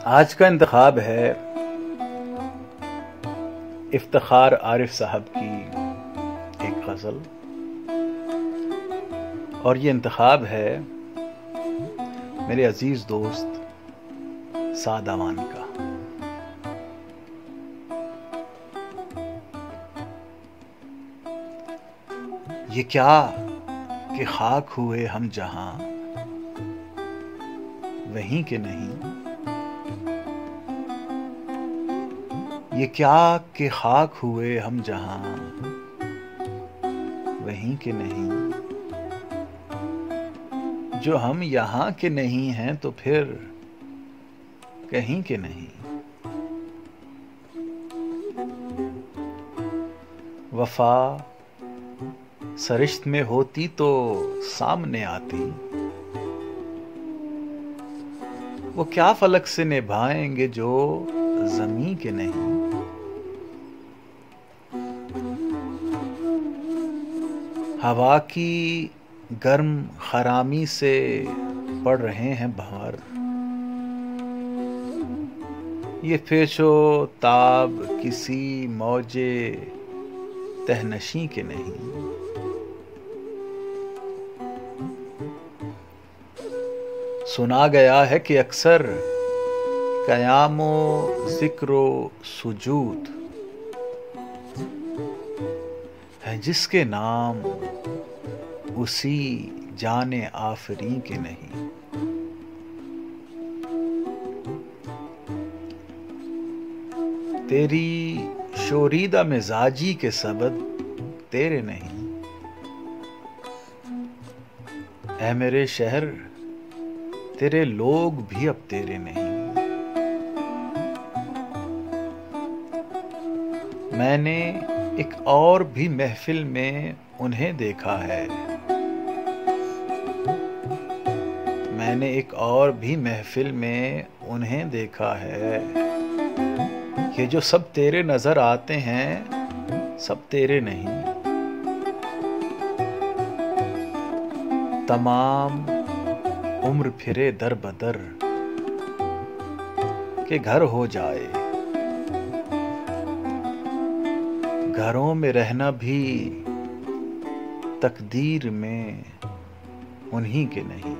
आज का इंतखाब है इफ्तिखार आरिफ साहब की एक गज़ल, और ये इंतखाब है मेरे अजीज दोस्त साद अमान का। ये क्या कि खाक हुए हम जहां वहीं के नहीं, ये क्या कि खाक हुए हम जहां वहीं के नहीं, जो हम यहां के नहीं हैं तो फिर कहीं के नहीं। वफा सरिश्त में होती तो सामने आती, वो क्या फलक से निभाएंगे जो ज़मीं के नहीं। हवा की गर्म खरामी से पड़ रहे हैं भंवर, ये फेशो ताब किसी मौजे तहनशी के नहीं। सुना गया है कि अक्सर क़यामो ज़िक्रो सुजूद है जिसके नाम उसी जाने आफरी के नहीं। तेरी शोरीदा मिजाजी के सबब तेरे नहीं, ऐ मेरे शहर तेरे लोग भी अब तेरे नहीं। मैंने एक और भी महफिल में उन्हें देखा है, मैंने एक और भी महफिल में उन्हें देखा है। ये जो सब तेरे नजर आते हैं सब तेरे नहीं। तमाम उम्र फिरे दर बदर के घर हो जाए, घरों में रहना भी तकदीर में उन्हीं के नहीं।